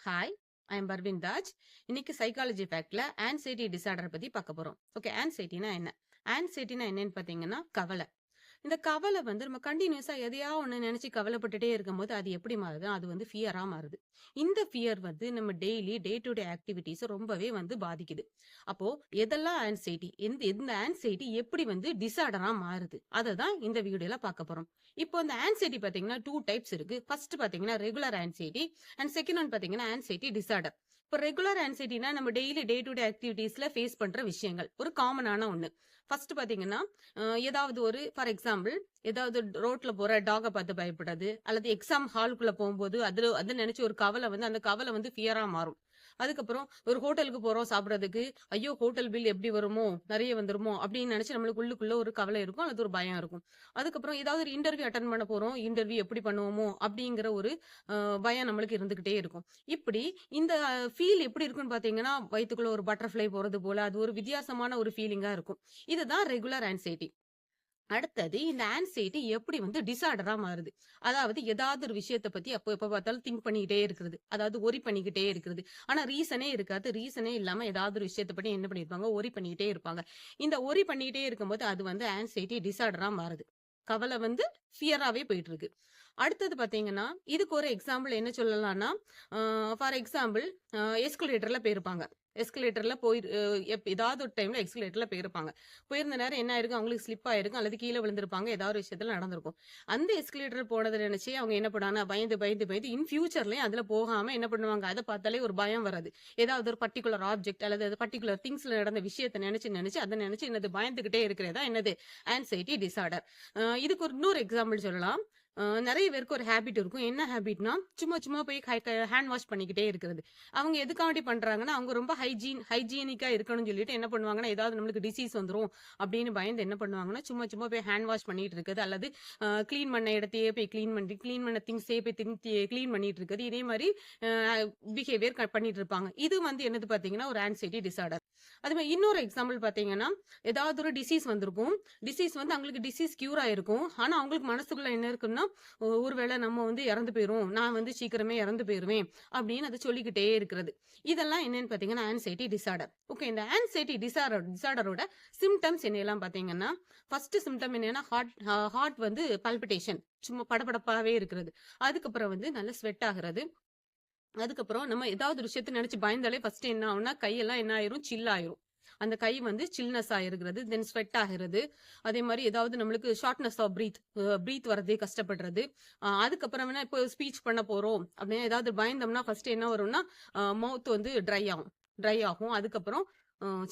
Hi, I am Parveen Taj. இன்னைக்கு psychology ஃபேக்ட்ல anxiety disorder பத்தி பார்க்க போறோம். ஓகே, ஆன்சைட்டினா என்ன? ஆன்சைட்டினா என்னன்னு பார்த்தீங்கன்னா கவலை. இந்த கவலை வந்து நம்ம கண்டினியூஸா எதையா ஒண்ணு நினைச்சு கவலைப்பட்டுட்டே இருக்கும்போது அது எப்படி மாறுது? அது வந்து ஃபியரா மாறுது. இந்த ஃபியர் வந்து நம்ம டெய்லி டே டு டே ஆக்டிவிட்டீஸ ரொம்பவே வந்து பாதிக்குது. அப்போ எதெல்லாம் ஆன்சைட்டி? இந்த ஆன்சைட்டி எப்படி வந்து டிசார்டரா மாறுது? அத தான் இந்த வீடியோல பார்க்க போறோம். இப்போ இந்த ஆன்சைட்டி பார்த்தீங்கன்னா 2 டைப்ஸ் இருக்கு. ஃபர்ஸ்ட் பார்த்தீங்கன்னா regular anxiety and second one பார்த்தீங்கன்னா ஆன்சைட்டி டிசார்டர். இப்போ ரெகுலர் ஆன்சைட்டினா நம்ம டெய்லி டே டு டே ஆக்டிவிட்டீஸ்ல ஃபேஸ் பண்ற விஷயங்கள். ஒரு காமனான ஒண்ணு. ஃபர்ஸ்ட் பார்த்தீங்கன்னா ஏதாவது ஒரு ஃபார் எக்ஸாம்பிள் ஏதாவது ரோட்ல போற டாக பார்த்து பயப்படுறது அல்லது எக்ஸாம் ஹாலுக்குள்ள போகும்போது அது நினைச்சு ஒரு கவலை வந்து அந்த கவலை வந்து ஃபியரா மாறும். அதுக்கப்புறம் ஒரு ஹோட்டலுக்கு போறோம் சாப்பிடறதுக்கு, ஐயோ ஹோட்டல் பில் எப்படி வருமோ, நிறைய வந்துருமோ அப்படின்னு நினைச்சு நம்மளுக்கு உள்ளுக்குள்ள ஒரு கவலை இருக்கும் அல்லது ஒரு பயம் இருக்கும். அதுக்கப்புறம் ஏதாவது ஒரு இன்டர்வியூ அட்டன் பண்ண போறோம், இன்டர்வியூ எப்படி பண்ணுவோமோ அப்படிங்கிற ஒரு பயம் நம்மளுக்கு இருந்துகிட்டே இருக்கும். இப்படி இந்த ஃபீல் எப்படி இருக்குன்னு பாத்தீங்கன்னா வயித்துக்குள்ள ஒரு பட்டர்ஃப்ளை போறது போல அது ஒரு வித்தியாசமான ஒரு ஃபீலிங்கா இருக்கும். இதுதான் ரெகுலர் ஆன்சைட்டி. அடுத்தது இந்த ஆன்சைட்டி எப்படி வந்து டிசார்டரா மாறுது. அதாவது ஏதாவது ஒரு விஷயத்த பத்தி அப்போ எப்ப பார்த்தாலும் திங்க் பண்ணிக்கிட்டே இருக்கிறது. அதாவது ஒரி பண்ணிக்கிட்டே இருக்கிறது. ஆனா ரீசனே இருக்காது. ரீசனே இல்லாம ஏதாவது ஒரு விஷயத்த பத்தி என்ன பண்ணிருப்பாங்க, ஒரி பண்ணிக்கிட்டே இருப்பாங்க. இந்த ஒரி பண்ணிக்கிட்டே இருக்கும்போது அது வந்து ஆன்சைட்டி டிசார்டரா மாறுது. கவலை வந்து ஃபியராவே போயிட்டு இருக்கு. அடுத்தது பாத்தீங்கன்னா, இதுக்கு ஒரு எக்ஸாம்பிள் என்ன சொல்லலாம்னா, ஃபார் எக்ஸாம்பிள் எஸ்கலேட்டர்ல போயிருப்பாங்க. எஸ்கலேட்டர்ல போய் ஏதாவது ஒரு டைம்ல எஸ்கலேட்டர்ல போயிருப்பாங்க. போயிருந்த நேரம் என்ன ஆயிருக்கும், அவங்களுக்கு ஸ்லிப் ஆயிருக்கும் அல்லது கீழ விழுந்திருப்பாங்க. ஏதாவது ஒரு விஷயத்துல நடந்திருக்கும். அந்த எஸ்கலேட்டர் போனத நினைச்சு அவங்க என்ன பண்ணாங்கன்னா, பயந்து பயந்து பயந்து இன் ஃபியூச்சர்லயும் அதுல போகாம என்ன பண்ணுவாங்க, அத பார்த்தாலே ஒரு பயம் வராது. ஏதாவது ஒரு பர்ட்டிகுலர் ஆப்ஜெக்ட் அல்லது அது பர்ட்டிகுலர் திங்ஸ்ல நடந்த விஷயத்த நினைச்சு நினைச்சு அத நினைச்சு என்னது பயந்துகிட்டே இருக்கிறதா என்னது ஆன்சைட்டி டிசார்டர். இதுக்கு ஒரு இன்னொரு எக்ஸாம்பிள் சொல்லலாம். நெறைய பேருக்கு ஒரு ஹேபிட் இருக்கும். என்ன ஹேபிட்னா, சும்மா சும்மா போய் ஹேண்ட் வாஷ் பண்ணிக்கிட்டே இருக்கிறது. அவங்க எதுக்காண்டி பண்றாங்கன்னா, அவங்க ரொம்ப ஹைஜீனிக்கா இருக்கணும்னு சொல்லிட்டு என்ன பண்ணுவாங்கன்னா, ஏதாவது நம்மளுக்கு டிசீஸ் வந்துரும் அப்படின்னு பயந்து என்ன பண்ணுவாங்கன்னா, சும்மா சும்மா போய் ஹேண்ட் வாஷ் பண்ணிட்டு இருக்குது. அல்லது கிளீன் பண்ண இடத்தையே போய் கிளீன் பண்ண திங்ஸே போய் கிளீன் பண்ணிட்டு இருக்குது. இதே மாரி அ பிஹேவியர் பண்ணிட்டு இருப்பாங்க. இது வந்து என்னது பார்த்தீங்கன்னா, ஒரு ஆன்சைட்டி டிசார்டர். அது மாரி இன்னொரு எக்ஸாம்பிள் பார்த்தீங்கன்னா, ஏதாவது ஒரு டிசீஸ் வந்திருக்கும். டிசீஸ் வந்து அவங்களுக்கு டிசீஸ் கியூர் ஆயிருக்கும். ஆனா, அவங்களுக்கு மனசுக்குள்ள என்ன இருக்குன்னா, ஒருவேளை நம்ம வந்து இறந்து போயிருவோம். நான் வந்து சீக்கிரமே இறந்து போயிருவேன். அப்படின்னு அது சொல்லிக்கிட்டே இருக்கிறது. இதெல்லாம் என்னன்னு பார்த்தீங்கன்னா, ஆன்சைட்டி டிசார்டர். ஓகே. இந்த ஆன்சைட்டி டிசார்டரோட சிம்ப்டம்ஸ் என்னெல்லாம் பார்த்தீங்கன்னா, ஃபர்ஸ்ட் சிம்ப்டம் என்னன்னா, ஹார்ட் வந்து பல்பிடேஷன். சும்மா படபடப்பாவே இருக்கிறது. அதுக்கப்புறம் வந்து நல்ல ஸ்வெட் ஆகுறது. அதுக்கப்புறம் நம்ம ஏதாவது ஒரு விஷயத்த நினைச்சு பயந்தாலே ஃபர்ஸ்ட் என்ன ஆகும்னா கையெல்லாம் என்ன ஆயிரும், சில் ஆயிரும். அந்த கை வந்து சில்னஸ் ஆயிருக்கிறது, தென் ஸ்வெட் ஆகிறது. அதே மாதிரி ஏதாவது நம்மளுக்கு ஷார்ட்னஸ் ஆஃப் பிரீத் வரதே கஷ்டப்படுறது. அதுக்கப்புறம் வேணா இப்போ ஸ்பீச் பண்ண போறோம் அப்படின்னா ஏதாவது பயந்தோம்னா ஃபர்ஸ்ட் என்ன வரும்னா மவுத் வந்து ட்ரை ஆகும். அதுக்கப்புறம்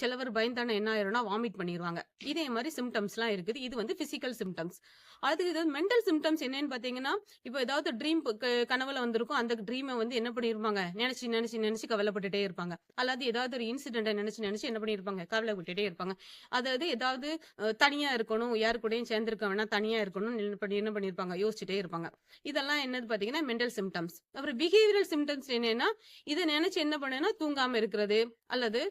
சிலவர் பயந்தானே என்ன ஆயிரும்னா வாமிட் பண்ணிடுவாங்க. இதே மாதிரி சிம்டம்ஸ்லாம் இருக்குது. இது வந்து பிசிக்கல் சிம்டம்ஸ். அது இது மென்டல் சிம்டம்ஸ் என்னன்னு பாத்தீங்கன்னா, இப்போ ஏதாவது ட்ரீம் கனவுல வந்திருக்கும். அந்த ட்ரீமை வந்து என்ன பண்ணிருப்பாங்க, நினைச்சு நினைச்சு நினைச்சு கவலைப்பட்டுட்டே இருப்பாங்க. அல்லது ஏதாவது ஒரு இன்சிடென்ட்டை நினைச்சு நினைச்சு என்ன பண்ணிருப்பாங்க, கவலைப்பட்டுட்டே இருப்பாங்க. அதாவது ஏதாவது தனியா இருக்கணும், யாரு கூடயும் சேர்ந்திருக்க வேணாம், தனியா இருக்கணும் என்ன பண்ணிருப்பாங்க, யோசிச்சுட்டே இருப்பாங்க. இதெல்லாம் என்னது பாத்தீங்கன்னா மென்டல் சிம்டம்ஸ். அப்புறம் பிஹேவியரல் சிம்டம்ஸ் என்னன்னா, இதை நினைச்சு என்ன பண்ணுன்னா தூங்காம இருக்கிறது, அல்லது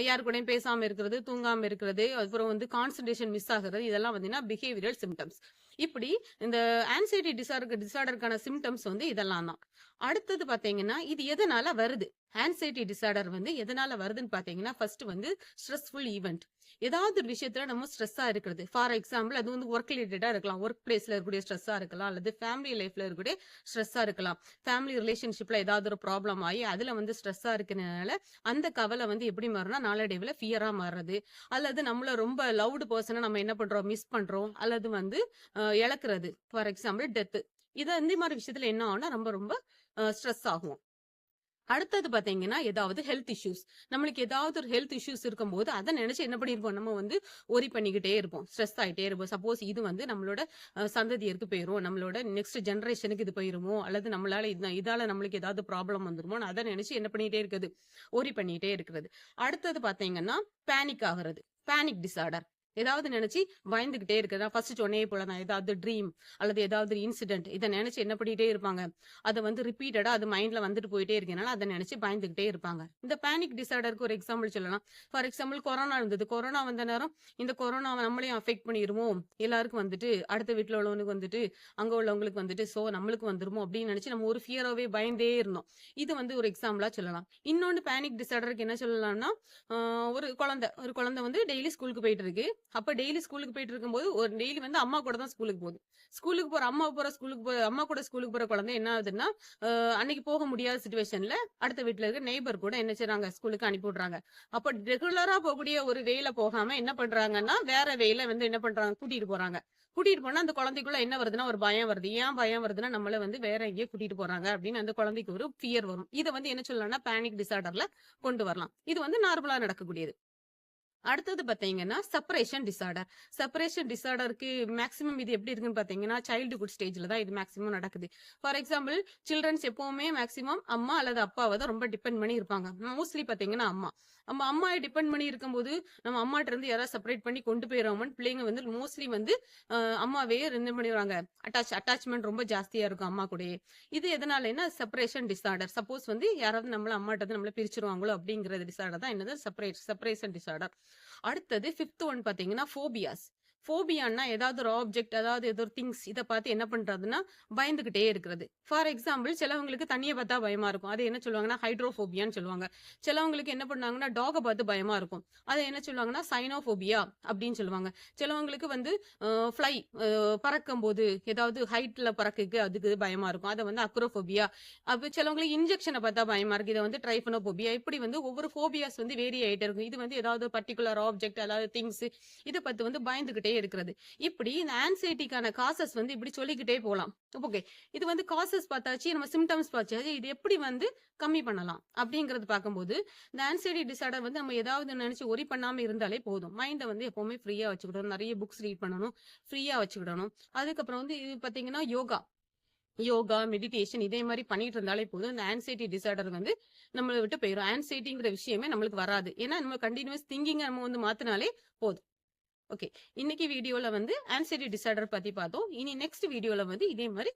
யாரு கூடயும் பேசாம இருக்கிறது, தூங்காம இருக்கிறது, அப்புறம் வந்து கான்சன்ட்ரேஷன் மிஸ் ஆகுறது, இதெல்லாம் வந்து பிஹேவியரல் சிம்டம்ஸ். இப்படி இந்த ஆன்சைட்டி டிசார்டருக்கான சிம்டம்ஸ் வந்து இதெல்லாம் தான். அடுத்தது பாத்தீங்கன்னா, இது எதனால வருது? ஆன்சைட்டி டிசார்டர் வந்து எதனால வருதுன்னு பாத்தீங்கன்னா, ஃபர்ஸ்ட் வந்து ஸ்ட்ரெஸ்ஃபுல் ஈவெண்ட். ஏதாவது ஒரு விஷயத்துல நம்ம ஸ்ட்ரெஸ்ஸா இருக்கிறது. ஃபார் எக்ஸாம்பிள் அது வந்து ஒர்க் ரிலேட்டடா இருக்கலாம். ஒர்க் பிளேஸ்ல இருக்கக்கூடிய ஸ்ட்ரெஸ்ஸா இருக்கலாம், அல்லது ஃபேமிலி லைஃப்ல இருக்கக்கூடிய ஸ்ட்ரெஸ்ஸா இருக்கலாம். ஃபேமிலி ரிலேஷன்ஷிப்ல ஏதாவது ஒரு ப்ராப்ளம் ஆகி அதுல வந்து ஸ்ட்ரெஸ்ஸா இருக்கிறதுனால அந்த கவலை வந்து எப்படி மாறும்னா நாளடைவுல ஃபியரா மாறுறது. அல்லது நம்மள ரொம்ப லவ்டு பர்சனை நம்ம என்ன பண்றோம், மிஸ் பண்றோம். அல்லது வந்து இழக்கிறது. For example death. இந்த மாதிரி விஷயத்துல என்ன ஆகும்னா ரொம்ப ரொம்ப ஸ்ட்ரெஸ் ஆகும். அடுத்தது பாத்தீங்கன்னா ஏதாவது ஹெல்த் இஷ்யூஸ். நம்மளுக்கு ஏதாவது ஒரு ஹெல்த் இஷ்யூஸ் இருக்கும்போது அதை நினைச்சு என்ன பண்ணிருப்போம், நம்ம வந்து ஒரி பண்ணிக்கிட்டே இருப்போம், ஸ்ட்ரெஸ் ஆயிட்டே இருப்போம். சப்போஸ் இது வந்து நம்மளோட சந்ததியருக்கு போயிரும், நம்மளோட நெக்ஸ்ட் ஜெனரேஷனுக்கு இது போயிருமோ, அல்லது நம்மளால இதால நம்மளுக்கு ஏதாவது ப்ராப்ளம் வந்துருமோ, அதை நினைச்சு என்ன பண்ணிட்டே இருக்குது, ஒரி பண்ணிட்டே இருக்கிறது. அடுத்தது பாத்தீங்கன்னா பேனிக் ஆகுறது, பேனிக் டிசார்டர். ஏதாவது நினைச்சு பயந்துகிட்டே இருக்கிறதா ஃபர்ஸ்ட் சொன்னே போலதான். ஏதாவது ட்ரீம் அல்லது ஏதாவது இன்சிடென்ட் இதை நினைச்சு என்ன பண்ணிட்டே இருப்பாங்க, அதை வந்து ரிப்பீட்டடா அது மைண்ட்ல வந்துட்டு போயிட்டே இருக்கனால அதை நினைச்சு பயந்துகிட்டே இருப்பாங்க. இந்த பேனிக் டிசார்டருக்கு ஒரு எக்ஸாம்பிள் சொல்லலாம். ஃபார் எக்ஸாம்பிள் கொரோனா இருந்தது. கொரோனா வந்த நேரம் இந்த கொரோனா நம்மளையும் அஃபெக்ட் பண்ணிருமோ, எல்லாருக்கும் வந்துட்டு அடுத்த வீட்டுல உள்ளவனுக்கு வந்துட்டு அங்க உள்ளவங்களுக்கு வந்துட்டு சோ நம்மளுக்கு வந்துருமோ அப்படின்னு நினைச்சு நம்ம ஒரு ஃபியராவே பயந்தே இருந்தோம். இது வந்து ஒரு எக்ஸாம்பிளா சொல்லலாம். இன்னொன்னு பேனிக் டிசார்டருக்கு என்ன சொல்லலாம்னா, ஒரு குழந்தை வந்து டெய்லி ஸ்கூலுக்கு போயிட்டு இருக்கு. அப்ப டெய்லி ஸ்கூலுக்கு போயிட்டு இருக்கும்போது ஒரு டெய்லி வந்து அம்மா கூட தான் ஸ்கூலுக்கு போகுது. ஸ்கூலுக்கு போற அம்மா கூட ஸ்கூலுக்கு போற குழந்தை என்ன ஆகுதுன்னா, அன்னைக்கு போக முடியாத சுச்சுவேஷன்ல அடுத்த வீட்ல இருக்க நெய்பர் கூட என்ன செய்றாங்க, ஸ்கூலுக்கு அனுப்பி விடுறாங்க. அப்ப ரெகுலரா போகக்கூடிய ஒரு வேல போகாம என்ன பண்றாங்கன்னா, வேற வேல வந்து என்ன பண்றாங்க, கூட்டிட்டு போறாங்க. கூட்டிட்டு போனா அந்த குழந்தைக்குள்ள என்ன வருதுன்னா, ஒரு பயம் வருது. ஏன் பயம் வருதுன்னா, நம்மள வந்து வேற எங்கேயோ கூட்டிட்டு போறாங்க அப்படின்னு அந்த குழந்தைக்கு ஒரு ஃபியர் வரும். இத வந்து என்ன சொல்லலாம்னா, பேனிக் டிசார்டர்ல கொண்டு வரலாம். இது வந்து நார்மலா நடக்கக்கூடியது. அடுத்தது பாத்தீங்கன்னா செப்பரேஷன் டிசார்டர். செப்பரேஷன் டிசார்டருக்கு மேக்ஸிமம் இது எப்படி இருக்குன்னு பாத்தீங்கன்னா, சைல்டுஹுட் ஸ்டேஜ்ல தான் இது மேக்ஸிமம் நடக்குது. ஃபார் எக்ஸாம்பிள், சில்ட்ரன்ஸ் எப்பவுமே மேக்ஸிமம் அம்மா அல்லது அப்பாவை தான் ரொம்ப டிபெண்ட் பண்ணி இருப்பாங்க. மோஸ்ட்லி பாத்தீங்கன்னா அம்மா. நம்ம அம்மாவை டிபெண்ட் பண்ணி இருக்கும்போது நம்ம அம்மாட்ட இருந்து யாராவது செப்பரேட் பண்ணி கொண்டு போயிடுவோம்னு பிள்ளைங்க வந்து மோஸ்ட்லி வந்து அம்மாவே என்ன பண்ணிடுவாங்க, அட்டாச்மெண்ட் ரொம்ப ஜாஸ்தியா இருக்கும் அம்மா கூடயே. இது எதனாலன்னா செப்பரேஷன் டிசார்டர். சப்போஸ் வந்து யாராவது நம்மள அம்மாட்ட இருந்து நம்மள பிரிச்சிருவாங்களோ அப்படிங்கிற டிசார்டர் தான் என்னது செப்பரேஷன் டிசார்டர். அடுத்தது 5th ஒன் பாத்தீங்கன்னா ஃபோபியாஸ். ஃபோபியான்னா ஏதாவது ஒரு ஆப்ஜெக்ட், அதாவது ஏதோ ஒரு திங்ஸ் இதை பார்த்து என்ன பண்றதுன்னா பயந்துகிட்டே இருக்கிறது. ஃபார் எக்ஸாம்பிள், சிலவங்களுக்கு தண்ணியை பார்த்தா பயமா இருக்கும். அதை என்ன சொல்லுவாங்கன்னா ஹைட்ரோஃபோபியான்னு சொல்லுவாங்க. சிலவங்களுக்கு என்ன பண்ணாங்கன்னா டாகை பார்த்து பயமா இருக்கும். அதை என்ன சொல்லுவாங்கன்னா சைனோஃபோபியா அப்படின்னு சொல்லுவாங்க. சிலவங்களுக்கு வந்து ஃப்ளை பறக்கும் போது ஏதாவது ஹைட்ல பறக்குக்கு அதுக்கு பயமா இருக்கும். அதை வந்து அக்ரோஃபோபியா. அப்ப சிலவங்களுக்கு இன்ஜெக்ஷனை பார்த்தா பயமா இருக்கு. இதை வந்து ட்ரைஃபனோபோபியா. இப்படி வந்து ஒவ்வொரு ஃபோபியாஸ் வந்து வேரி ஆயிட்டே இருக்கும். இது வந்து ஏதாவது பர்டிகுலர் ஆப்ஜெக்ட், அதாவது திங்ஸ் இதை பார்த்து வந்து பயந்துகிட்டே இருக்கிறது. இப்படி இந்த ஆன்சைட்டிக்கான காசஸ் வந்து இப்படி சொல்லிக்கிட்டே போலாம். ஓகே, இது வந்து காசஸ் பார்த்தாச்சு, நம்ம சிம்டம்ஸ் பார்த்தாச்சு. இது எப்படி வந்து கம்மி பண்ணலாம் அப்படிங்கறது பார்க்கும்போது, இந்த ஆன்சைட்டி டிசார்டர் வந்து நம்ம ஏதாவது நினைச்சு ஒரி பண்ணாம இருந்தாலே போதும். மைண்டை வந்து எப்பவுமே ஃப்ரீயா வச்சுக்கிடணும். நிறைய புக்ஸ் ரீட் பண்ணணும், ஃப்ரீயா வச்சுக்கிடணும். அதுக்கப்புறம் வந்து இது பாத்தீங்கன்னா யோகா, மெடிடேஷன் இதே மாதிரி பண்ணிட்டு இருந்தாலே போதும். இந்த ஆன்சைட்டி டிசார்டர் வந்து நம்மளை விட்டு போயிடும். ஆன்சைட்டிங்கிற விஷயமே நம்மளுக்கு வராது. ஏன்னா நம்ம கண்டினியூஸ் திங்கிங் நம்ம வந்து மாத்தினாலே போதும். ஓகே, இன்னைக்கு வீடியோல வந்து ஆன்சைட்டி டிசார்டர் பத்தி பார்த்தோம். இனி நெக்ஸ்ட் வீடியோல வந்து இதே மாதிரி